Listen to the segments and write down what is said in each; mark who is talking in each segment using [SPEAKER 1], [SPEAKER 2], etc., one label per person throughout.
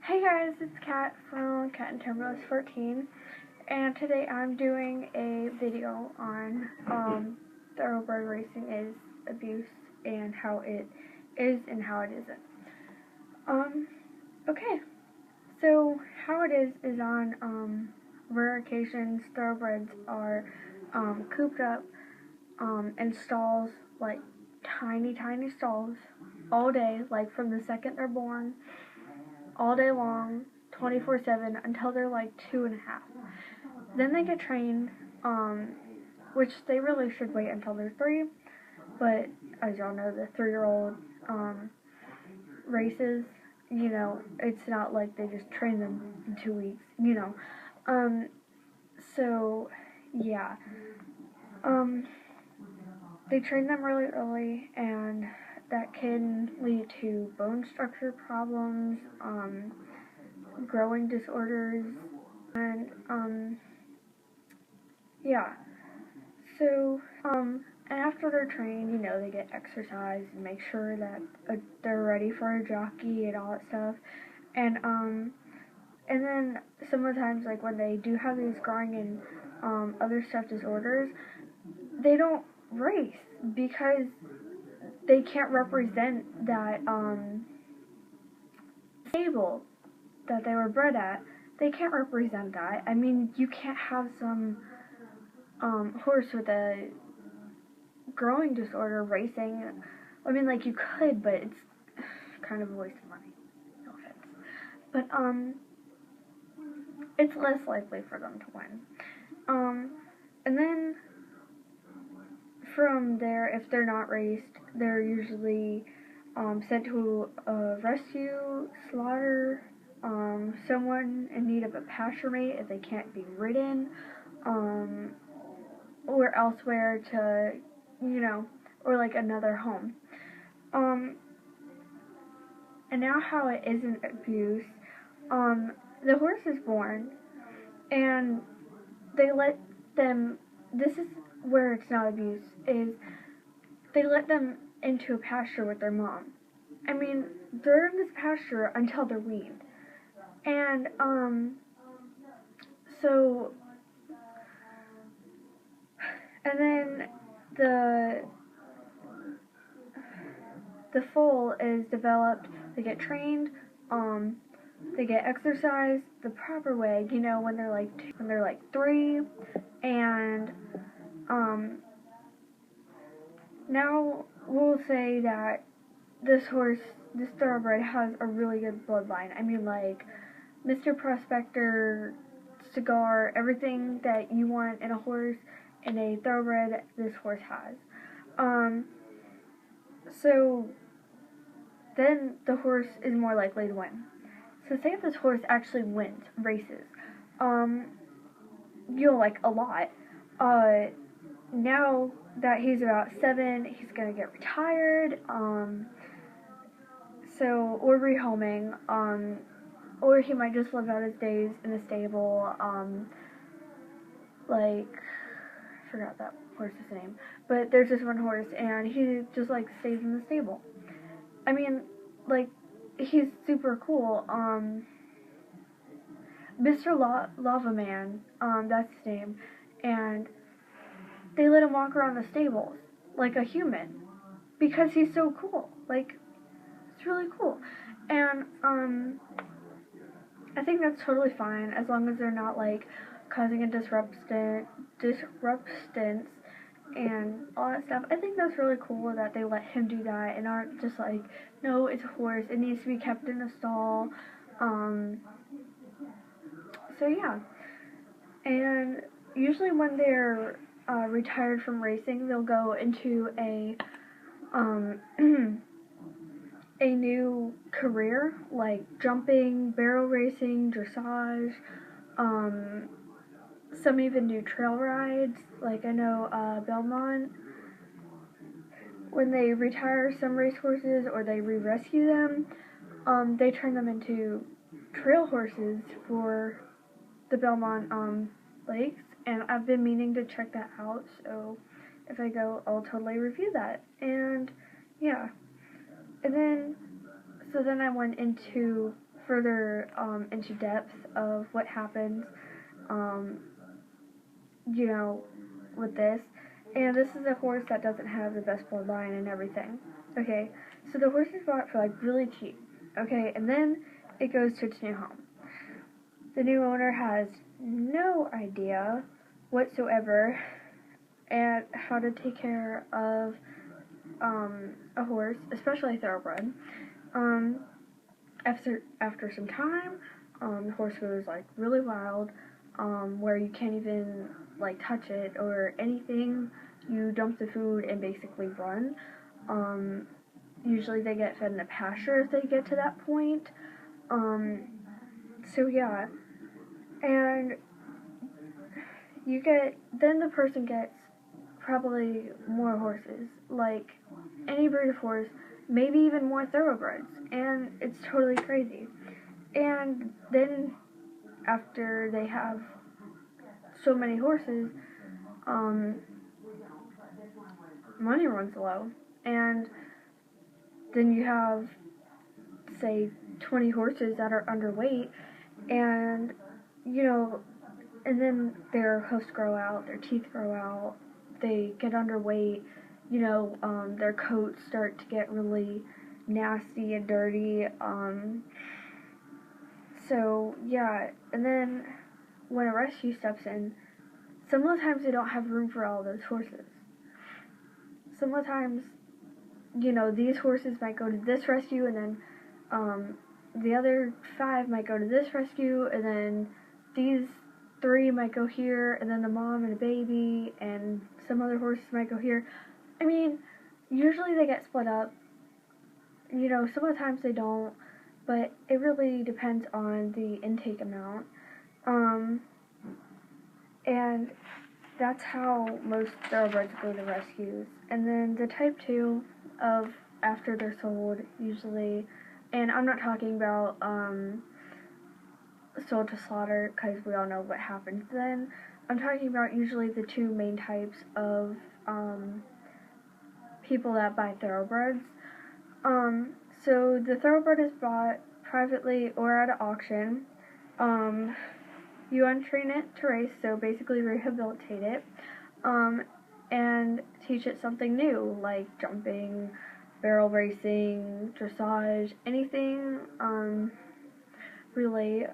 [SPEAKER 1] Hey guys, it's Kat from Kat and Timberless 14, and today I'm doing a video on thoroughbred racing is abuse and how it is and how it isn't. Okay, so how it is on rare occasions thoroughbreds are cooped up in stalls, like tiny stalls, all day, like from the second they're born, all day long, 24/7 until they're like 2.5. Then they get trained, which they really should wait until they're 3. But as y'all know, the 3-year-old races, it's not like they just train them in 2 weeks, So yeah, they train them really early, and that can lead to bone structure problems, growing disorders, and yeah. So and after they're trained, they get exercise and make sure that they're ready for a jockey and all that stuff. And then some of the times, like when they do have these growing and other stuff disorders, they don't race because they can't represent that stable that they were bred at. They can't represent that. I mean, you can't have some horse with a growing disorder racing. I mean, like, you could, but it's kind of a waste of money. No offense. But it's less likely for them to win. And then from there, if they're not raced, they're usually sent to a rescue, slaughter, someone in need of a pasture mate if they can't be ridden, or elsewhere to, or like another home. And now how it isn't abuse, the horse is born, and they let them, this is where it's not abuse, is they let them into a pasture with their mom. I mean, they're in this pasture until they're weaned. And, and then the foal is developed, they get trained, they get exercise the proper way, when they're like 3, and, now we'll say that this thoroughbred has a really good bloodline. I mean, like, Mr. Prospector, Cigar, everything that you want in a horse, in a thoroughbred, this horse has. So then the horse is more likely to win. So say if this horse actually wins races, like a lot, now that he's about 7, he's gonna get retired, or rehoming, or he might just live out his days in the stable, like, I forgot that horse's name, but there's this one horse, and he just, like, stays in the stable. I mean, like, he's super cool. Mr. Lava Man, that's his name, and they let him walk around the stables like a human because he's so cool. Like, it's really cool. And I think that's totally fine as long as they're not, like, causing a disruptance and all that stuff. I think that's really cool that they let him do that and aren't just like, no, it's a horse, it needs to be kept in a stall. So yeah. And usually when they're retired from racing, they'll go into a a new career, like jumping, barrel racing, dressage, some even do trail rides. Like, I know Belmont, when they retire some racehorses or they re-rescue them, they turn them into trail horses for the Belmont lakes, and I've been meaning to check that out, so if I go, I'll totally review that. And yeah, and then I went into further into depth of what happens, you know, with this. And this is a horse that doesn't have the best bloodline and everything. Okay, so the horse is bought for like really cheap. Okay, and then it goes to its new home. The new owner has no idea whatsoever and how to take care of a horse, especially a thoroughbred. After some time, the horse goes like really wild, where you can't even like touch it or anything. You dump the food and basically run. Usually they get fed in a pasture if they get to that point. So yeah, and then the person gets probably more horses, like any breed of horse, maybe even more thoroughbreds, and it's totally crazy. And then after they have so many horses, money runs low, and then you have, say, 20 horses that are underweight, and and then their hoofs grow out, their teeth grow out, they get underweight, their coats start to get really nasty and dirty. So yeah, and then when a rescue steps in, some of the times they don't have room for all those horses. Some of the times, these horses might go to this rescue, and then the other 5 might go to this rescue, and then these 3 might go here, and then the mom and a baby, and some other horses might go here. I mean, usually they get split up. Some of the times they don't, but it really depends on the intake amount. And that's how most thoroughbreds go to rescues. And then the type 2 of after they're sold, usually, and I'm not talking about sold to slaughter, because we all know what happens then. I'm talking about usually the 2 main types of people that buy thoroughbreds. So the thoroughbred is bought privately or at an auction. You untrain it to race, so basically rehabilitate it, and teach it something new, like jumping, barrel racing, dressage, anything, really.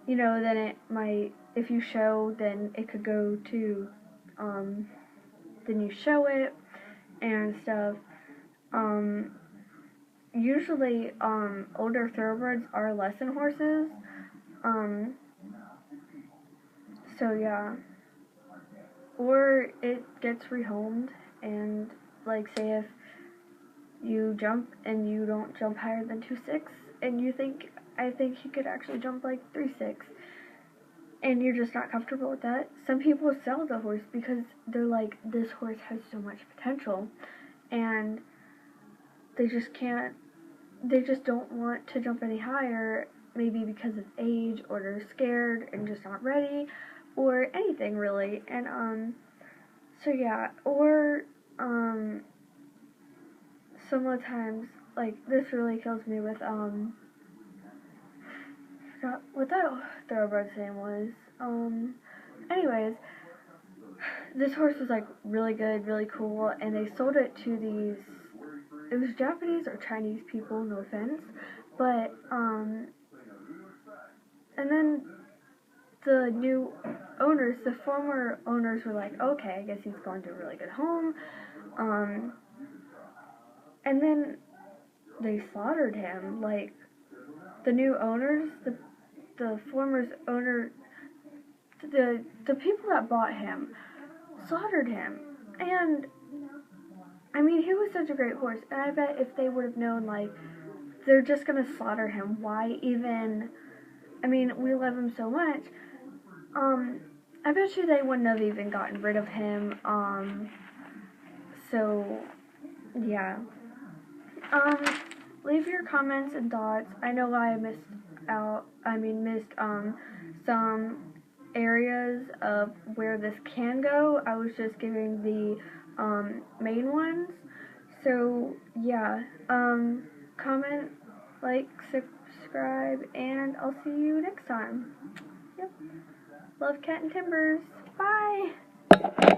[SPEAKER 1] Then it might, if you show, then it could go to, then you show it, and stuff. Usually, older thoroughbreds are lesson horses, so yeah. Or it gets rehomed, and like say if you jump and you don't jump higher than 2.6, and I think you could actually jump like 3.6, and you're just not comfortable with that. Some people sell the horse because they're like, this horse has so much potential, and they just don't want to jump any higher, maybe because of age, or they're scared and just not ready, or anything really. And so yeah, or some of the times, like, this really kills me with I forgot what that thoroughbred's name was. Anyways, this horse was like really good, really cool, and they sold it to these, it was Japanese or Chinese people, no offense, but and then the new owners, the former owners, were like, okay, I guess he's going to a really good home, and then they slaughtered him. Like, the new owners, the former owner, the people that bought him slaughtered him. And I mean, he was such a great horse, and I bet if they would have known, like, they're just gonna slaughter him, why even, I mean, we love him so much, I bet you they wouldn't have even gotten rid of him. So yeah, leave your comments and thoughts. I know I missed some areas of where this can go. I was just giving the main ones. So yeah, comment, like, subscribe, and I'll see you next time. Yep. Love Cat and Timbers. Bye!